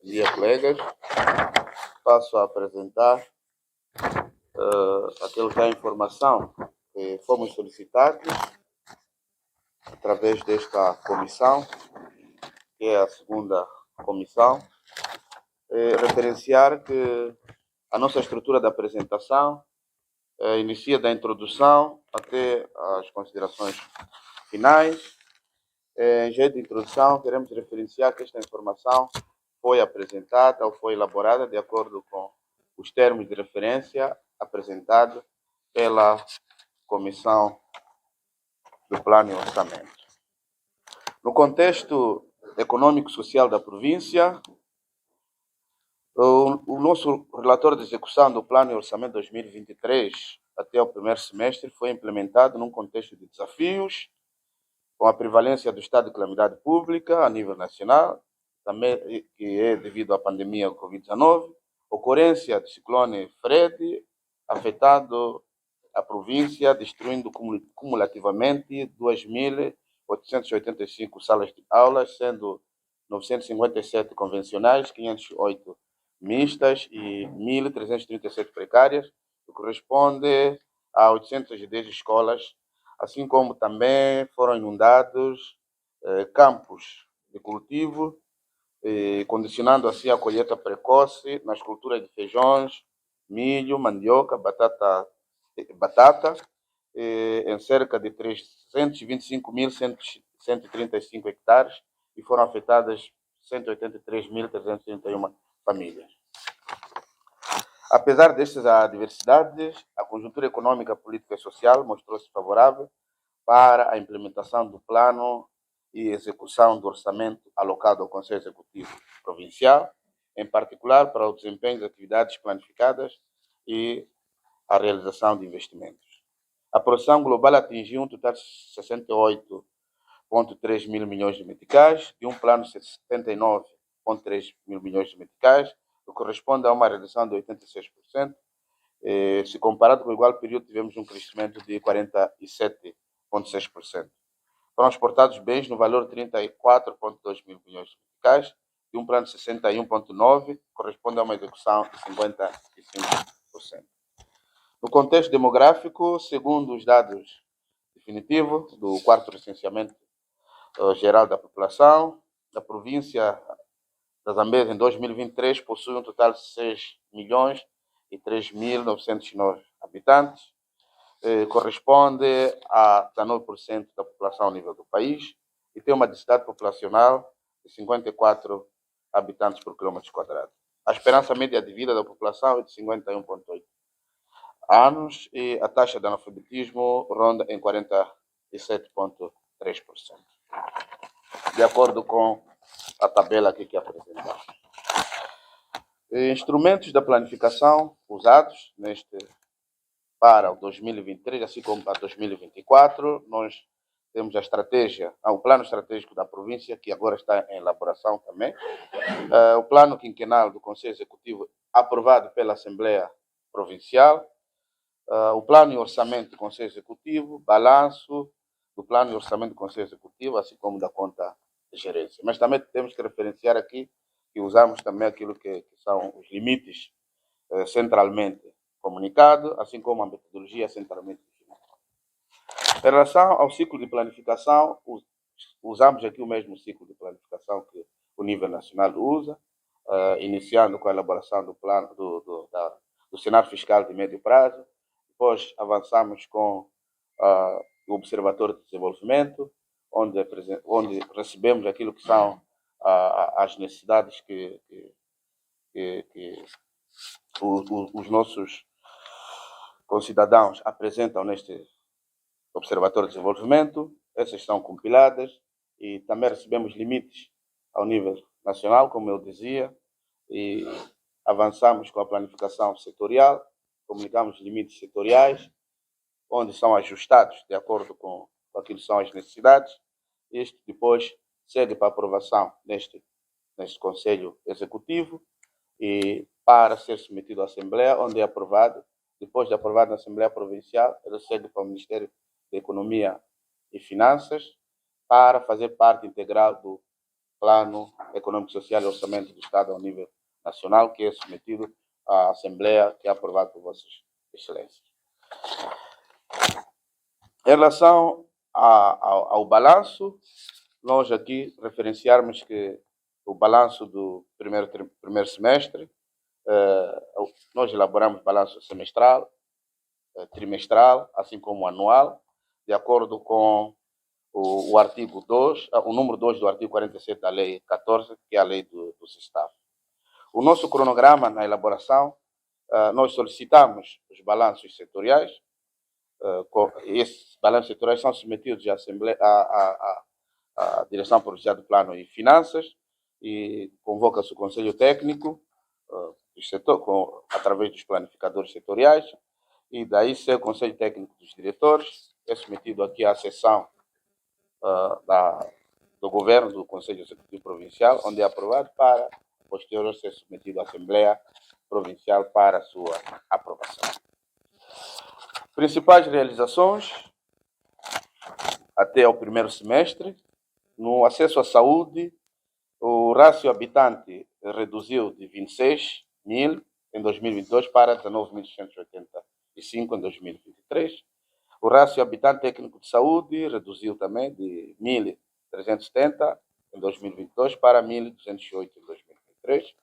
Bom dia, colegas. Passo a apresentar aquilo que é a informação que fomos solicitados através desta comissão, que é a segunda comissão, referenciar que a nossa estrutura da apresentação inicia da introdução até as considerações finais. Em jeito de introdução, queremos referenciar que esta informação foi apresentada ou foi elaborada de acordo com os termos de referência apresentados pela Comissão do Plano e Orçamento. No contexto econômico-social da província, o nosso relatório de execução do Plano e Orçamento 2023 até o primeiro semestre foi implementado num contexto de desafios, com a prevalência do estado de calamidade pública a nível nacional, também que é devido à pandemia do Covid-19, ocorrência do ciclone Fred, afetado a província, destruindo cumulativamente 2.885 salas de aulas, sendo 957 convencionais, 508 mistas e 1.337 precárias, que corresponde a 810 escolas, assim como também foram inundados campos de cultivo, condicionando assim a colheita precoce nas culturas de feijões, milho, mandioca, batata, em cerca de 325.135 hectares, e foram afetadas 183.331 famílias. Apesar destas adversidades, a conjuntura econômica, política e social mostrou-se favorável para a implementação do plano e execução do orçamento alocado ao Conselho Executivo Provincial, em particular para o desempenho de atividades planificadas e a realização de investimentos. A produção global atingiu um total de 68,3 mil milhões de meticais, de um plano de 79,3 mil milhões de meticais, o que corresponde a uma redução de 86%. Se comparado com o igual período, tivemos um crescimento de 47,6%. Foram exportados bens no valor de 34,2 mil milhões de meticais, de um plano de 61,9, corresponde a uma execução de 55%. No contexto demográfico, segundo os dados definitivos do quarto recenseamento geral da população, a província da Zambésia em 2023 possui um total de 6.003.909 habitantes, corresponde a 19% da população a nível do país e tem uma densidade populacional de 54 habitantes por quilômetro quadrado. A esperança média de vida da população é de 51,8 anos e a taxa de analfabetismo ronda em 47,3%. De acordo com a tabela aqui que apresentamos. Instrumentos da planificação usados para o 2023, assim como para 2024, nós temos a estratégia, o plano estratégico da província, que agora está em elaboração também, o plano quinquenal do Conselho Executivo, aprovado pela Assembleia Provincial, o plano e orçamento do Conselho Executivo, balanço do plano e orçamento do Conselho Executivo, assim como da conta de gerência. Mas também temos que referenciar aqui que usamos também aquilo que são os limites centralmente comunicados, assim como a metodologia centralmente definida. Em relação ao ciclo de planificação, usamos aqui o mesmo ciclo de planificação que o nível nacional usa, iniciando com a elaboração do plano do cenário fiscal de médio prazo. Depois avançamos com o Observatório de Desenvolvimento, onde recebemos aquilo que são as necessidades que os nossos concidadãos apresentam neste Observatório de Desenvolvimento. Essas são compiladas e também recebemos limites ao nível nacional, como eu dizia, e avançamos com a planificação setorial, comunicamos limites setoriais, onde são ajustados de acordo com aquilo que são as necessidades. Isto depois segue para aprovação neste Conselho Executivo e para ser submetido à Assembleia, onde é aprovado. Depois de aprovado na Assembleia Provincial, ele segue para o Ministério da Economia e Finanças para fazer parte integral do Plano Econômico Social e Orçamento do Estado ao nível nacional, que é submetido à Assembleia, que é aprovado por Vossas Excelências. Em relação ao balanço, nós aqui referenciarmos que o balanço do primeiro semestre, nós elaboramos balanço semestral, trimestral, assim como anual, de acordo com o artigo 2, o número 2 do artigo 47 da Lei 14, que é a lei do SISTAF. O nosso cronograma na elaboração, nós solicitamos os balanços setoriais, esses balanços setoriais são submetidos à Direção Provincial do Plano e Finanças e convoca-se o Conselho Técnico através dos planificadores setoriais e daí ser o Conselho Técnico dos Diretores, é submetido aqui à sessão do Governo do Conselho Executivo Provincial, onde é aprovado para posterior ser submetido à Assembleia Provincial para a sua aprovação. Principais realizações até ao primeiro semestre. No acesso à saúde, o rácio habitante reduziu de 26 mil em 2022 para 19.685 em 2023. O rácio habitante técnico de saúde reduziu também de 1.370 em 2022 para 1.208 em 2023.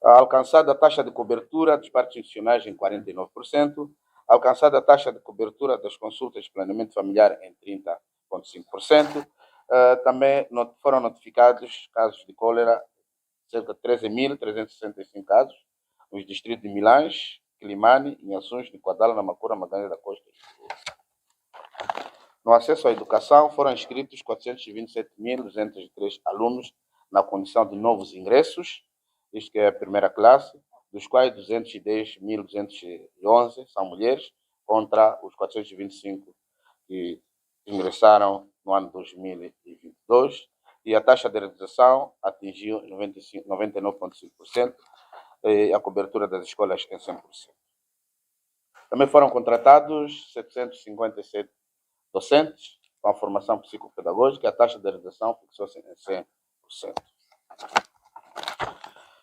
Alcançada a taxa de cobertura dos partos institucionais em 49%, alcançada a taxa de cobertura das consultas de planeamento familiar em 30,5%. Também foram notificados casos de cólera, cerca de 13.365 casos, nos distritos de Milães, Quilimane, Inhaçuns, Nicoadala, Namacura, Magalhães da Costa e Churu. No acesso à educação, foram inscritos 427.203 alunos na condição de novos ingressos, isto que é a primeira classe, dos quais 210.211 são mulheres, contra os 425 que ingressaram no ano 2022, e a taxa de realização atingiu 99,5% e a cobertura das escolas em 100%. Também foram contratados 757 docentes com a formação psicopedagógica, a taxa de realização fixou-se em 100%.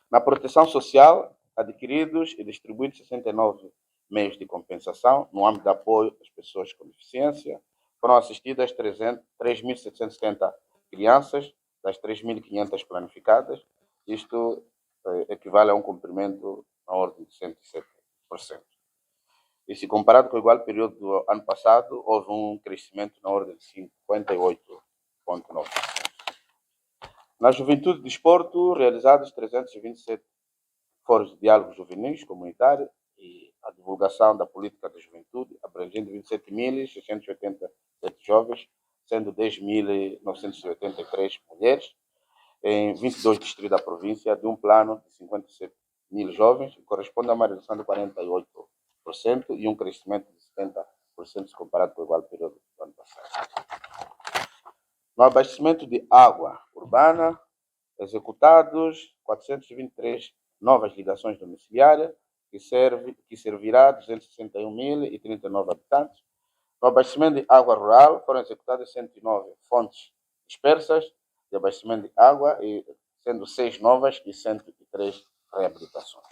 Na proteção social, adquiridos e distribuídos 69 meios de compensação no âmbito de apoio às pessoas com deficiência. Foram assistidas 3.770 crianças, das 3.500 planificadas. Isto equivale a um cumprimento na ordem de 107%. E se comparado com o igual período do ano passado, houve um crescimento na ordem de 58,9%. Na juventude e desporto, realizados 327 fóruns de diálogo juvenis comunitário e a divulgação da política da juventude, abrangendo 27.687 jovens, sendo 10.983 mulheres, em 22 distritos da província, de um plano de 57 mil jovens, que corresponde a uma redução de 48% e um crescimento de 70% se comparado com o igual período do ano passado. No abastecimento de água urbana, executados 423 novas ligações domiciliárias, que servirá a 261.039 habitantes. No abastecimento de água rural, foram executadas 109 fontes dispersas de abastecimento de água, sendo 6 novas e 103 reabilitações.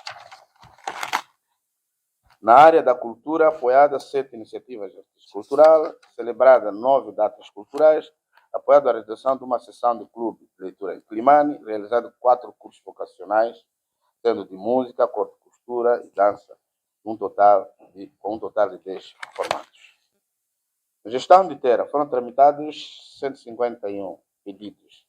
Na área da cultura, apoiada 7 iniciativas de arte cultural, celebrada 9 datas culturais, apoiado a realização de uma sessão do Clube de Leitura em Quilimane, realizado 4 cursos vocacionais, sendo de música, corte, costura e dança, com um total de 10 formatos. Na gestão de terra, foram tramitados 151 pedidos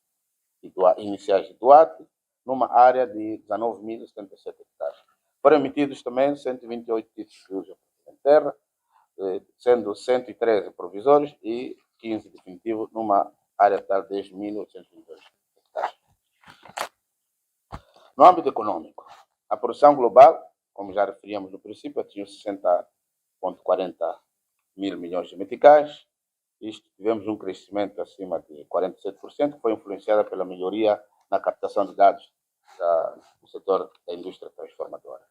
iniciais de doate, numa área de 19.077 hectares. Foram emitidos também 128 títulos de uso em terra, sendo 113 provisórios e 15 definitivos, numa área total de 10.822 hectares. No âmbito econômico, a produção global, como já referíamos no princípio, atingiu 60,40 mil milhões de meticais. Isto tivemos um crescimento acima de 47%, que foi influenciada pela melhoria na captação de dados do setor da indústria transformadora.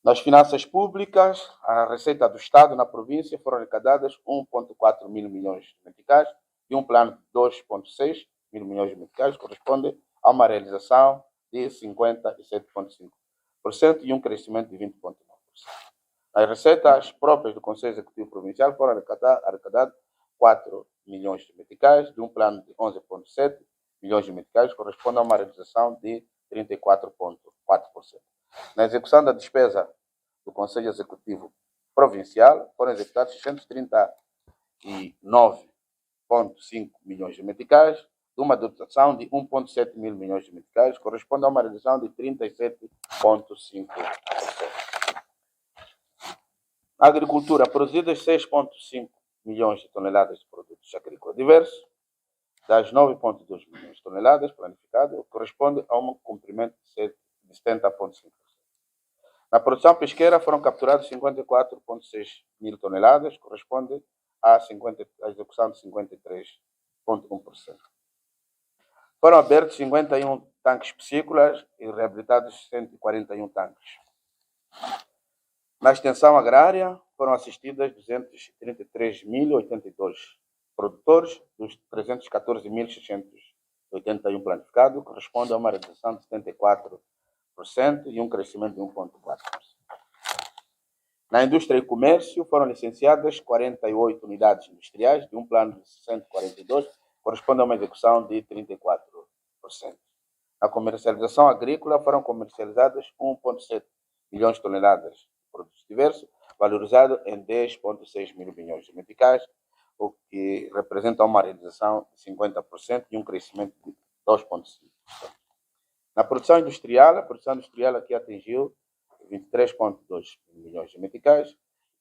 Nas finanças públicas, a receita do Estado na província foram arrecadadas 1,4 mil milhões de meticais e um plano de 2,6 mil milhões de meticais, corresponde a uma realização de 57,5% e um crescimento de 20,9%. As receitas próprias do Conselho Executivo Provincial foram arrecadadas 4 milhões de meticais, de um plano de 11,7 milhões de meticais, corresponde a uma realização de 34,4%. Na execução da despesa do Conselho Executivo Provincial, foram executados 639,5 milhões de meticais, de uma dotação de 1,7 mil milhões de meticais, corresponde a uma redução de 37,5%. A agricultura, produzidas 6,5 milhões de toneladas de produtos agrícolas diversos, das 9,2 milhões de toneladas planificadas, corresponde a um cumprimento de 70,5%. Na produção pesqueira foram capturadas 54,6 mil toneladas, corresponde à execução de 53,1%. Foram abertos 51 tanques piscícolas e reabilitados 141 tanques. Na extensão agrária, foram assistidas 233.082 produtores dos 314.681 planificados, corresponde a uma redução de 74% e um crescimento de 1,4%. Na indústria e comércio, foram licenciadas 48 unidades industriais, de um plano de 142, corresponde a uma execução de 34%. Na comercialização agrícola, foram comercializadas 1,7 milhões de toneladas de produtos diversos, valorizado em 10,6 mil milhões de meticais, o que representa uma realização de 50% e um crescimento de 2,5%. Na produção industrial, a produção industrial aqui atingiu 23,2 milhões de meticais,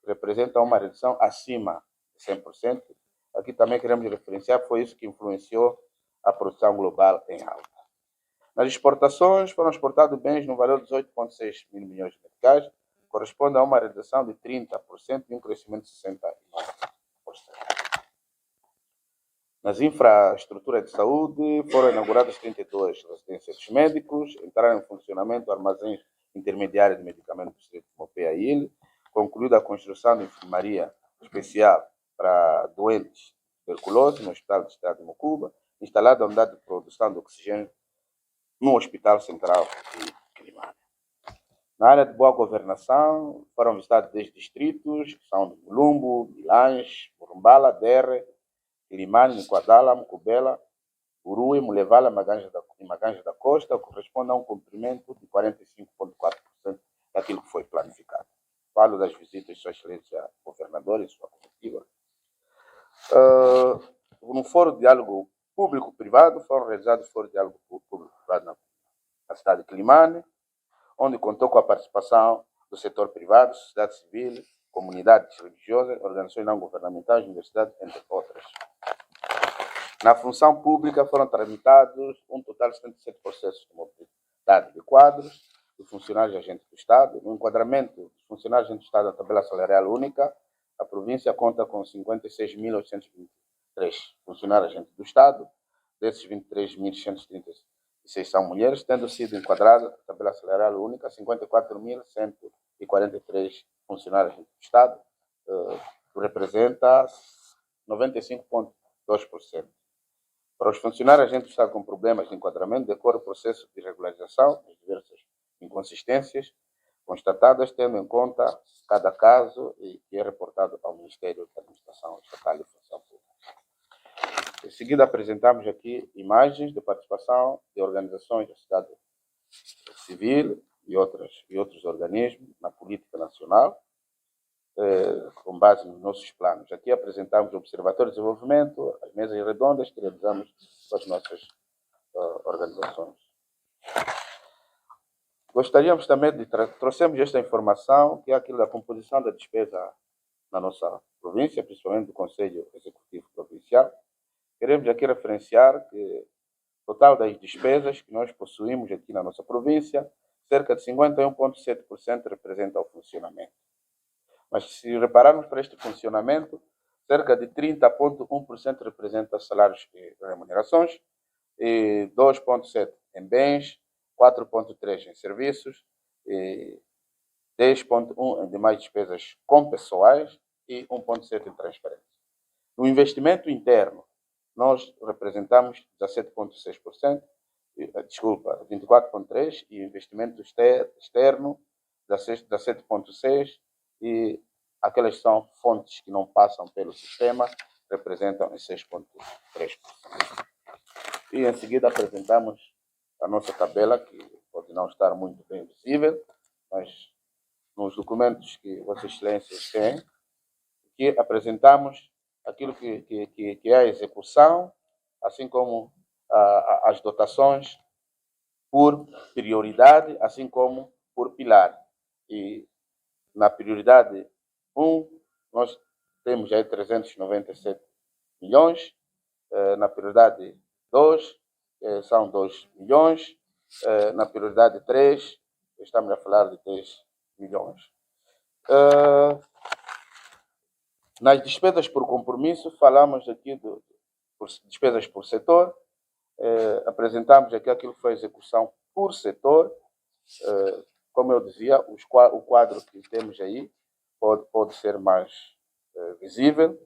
que representa uma redução acima de 100%. Aqui também queremos referenciar, foi isso que influenciou a produção global em alta. Nas exportações, foram exportados bens no valor de 18,6 mil milhões de meticais, corresponde a uma redução de 30% e um crescimento de 69%. Nas infraestruturas de saúde, foram inauguradas 32 residências dos médicos, entraram em funcionamento armazéns intermediários de medicamentos do distrito de Mopé e Ilha, concluída a construção de enfermaria especial para doentes de tuberculose no Hospital do Estado de Mocuba, instalada a unidade de produção de oxigênio no Hospital Central de Quilimane. Na área de boa governação, foram visitados 10 distritos, que são de Mulumbo, Milães, Murumbala, Derre, Quilimane, Niquadala, Mucubela, Urui, Mulevala e Maganja da Costa, corresponde a um cumprimento de 45,4% daquilo que foi planificado. Falo das visitas de Sua Excelência Governador e sua comitiva. No Fórum de Diálogo Público-Privado, foram realizados fórum de diálogo público-privado na cidade de Quilimane, onde contou com a participação do setor privado, sociedade civil, comunidades religiosas, organizações não governamentais, universidades, entre outras. Na função pública foram tramitados um total de 77 processos de mobilidade de quadros de funcionários e agentes do Estado. No enquadramento dos funcionários e agentes do Estado na tabela salarial única, a província conta com 56.823 funcionários e agentes do Estado. Desses, 23.136 são mulheres, tendo sido enquadrada na tabela salarial única 54.143 funcionários e agentes do Estado, que representa 95,2%. Para os funcionários, a gente está com problemas de enquadramento, decorre o processo de regularização das diversas inconsistências constatadas, tendo em conta cada caso e que é reportado ao Ministério da Administração Estatal e Função Pública. Em seguida, apresentamos aqui imagens de participação de organizações da sociedade civil e outros organismos na política nacional, com base nos nossos planos. Aqui apresentamos o Observatório de Desenvolvimento, as mesas redondas que realizamos com as nossas organizações. Gostaríamos também de trouxemos esta informação, que é aquilo da composição da despesa na nossa província, principalmente do Conselho Executivo Provincial. Queremos aqui referenciar que o total das despesas que nós possuímos aqui na nossa província, cerca de 51,7% representa o funcionamento. Mas se repararmos para este funcionamento, cerca de 30,1% representa salários e remunerações, e 2,7% em bens, 4,3% em serviços, e 10,1% em demais despesas compessoais e 1,7% em transferências. No investimento interno, nós representamos 17,6%, desculpa, 24,3%, e investimento externo 17,6%, e aquelas são fontes que não passam pelo sistema, representam 6,3%. E em seguida apresentamos a nossa tabela, que pode não estar muito bem visível, mas nos documentos que Vossas Excelências têm, que apresentamos aquilo que é a execução, assim como as dotações por prioridade, assim como por pilar. E na prioridade 1, nós temos aí 397 milhões, na prioridade 2, são 2 milhões, na prioridade 3, estamos a falar de 10 milhões. Nas despesas por compromisso, falamos aqui de despesas por setor, apresentamos aqui aquilo que foi a execução por setor. Como eu dizia, o quadro que temos aí pode ser mais visível,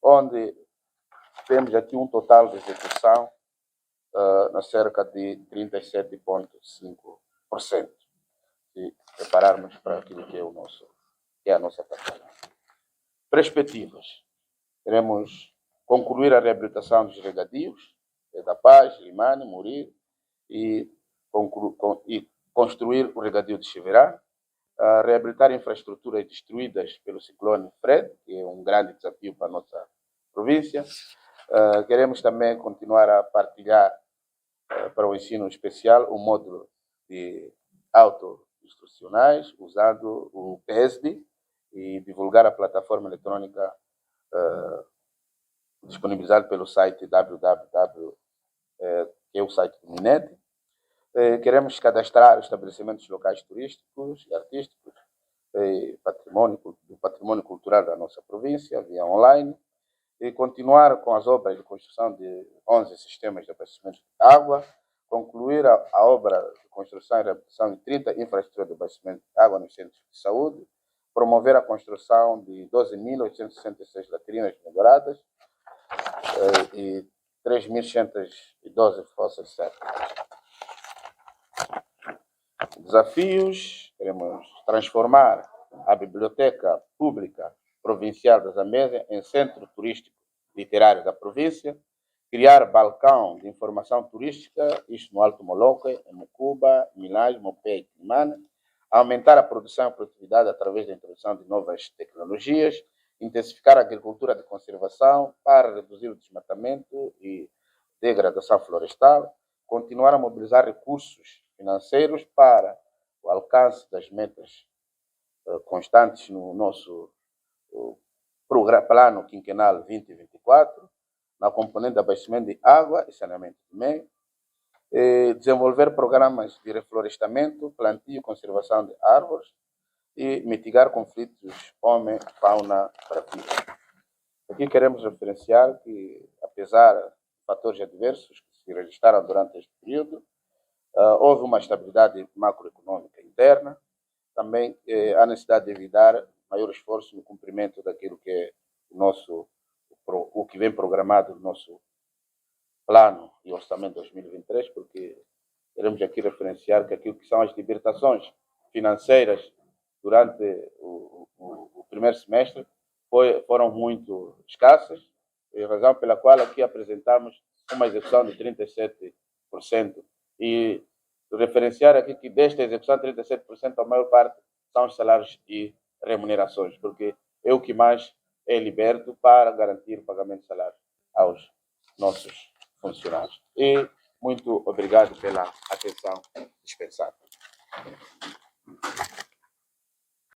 onde temos aqui um total de execução na cerca de 37,5%. Se prepararmos para aquilo que é a nossa tabela. Perspectivas. Queremos concluir a reabilitação dos regadios da Paz, Limane, Muri, e construir o regadio de Chiverá, reabilitar infraestruturas destruídas pelo ciclone Fred, que é um grande desafio para a nossa província. Queremos também continuar a partilhar para o ensino especial o módulo de auto-instrucionais, usando o PESD, e divulgar a plataforma eletrônica disponibilizada pelo site www, que é o site do MINET. Queremos cadastrar estabelecimentos locais turísticos e artísticos, do patrimônio cultural da nossa província, via online, e continuar com as obras de construção de 11 sistemas de abastecimento de água, concluir a obra de construção e reabilitação de 30 infraestruturas de abastecimento de água nos centros de saúde, promover a construção de 12.866 latrinas melhoradas e 3.112 fossas sépticas. Desafios: queremos transformar a Biblioteca Pública Provincial da Zambésia em centro turístico literário da província, criar balcão de informação turística, isto no Alto Moloque, em Mucuba, Milães, Mopé e Quimana, aumentar a produção e a produtividade através da introdução de novas tecnologias, intensificar a agricultura de conservação para reduzir o desmatamento e degradação florestal, continuar a mobilizar recursos financeiros para o alcance das metas constantes no nosso plano quinquenal 2024, na componente de abastecimento de água e saneamento de meio, desenvolver programas de reflorestamento, plantio e conservação de árvores e mitigar conflitos homem-fauna-brasileira. Aqui queremos referenciar que, apesar de fatores adversos que se registraram durante este período, houve uma estabilidade macroeconômica interna. Também há necessidade de evitar maior esforço no cumprimento daquilo que é o que vem programado no nosso plano e orçamento 2023, porque queremos aqui referenciar que aquilo que são as libertações financeiras durante o primeiro semestre foram muito escassas, razão pela qual aqui apresentamos uma execução de 37%, e referenciar aqui que desta execução 37%, a maior parte são os salários e remunerações, porque é o que mais é liberto para garantir o pagamento de salários aos nossos funcionários. E muito obrigado pela atenção dispensada.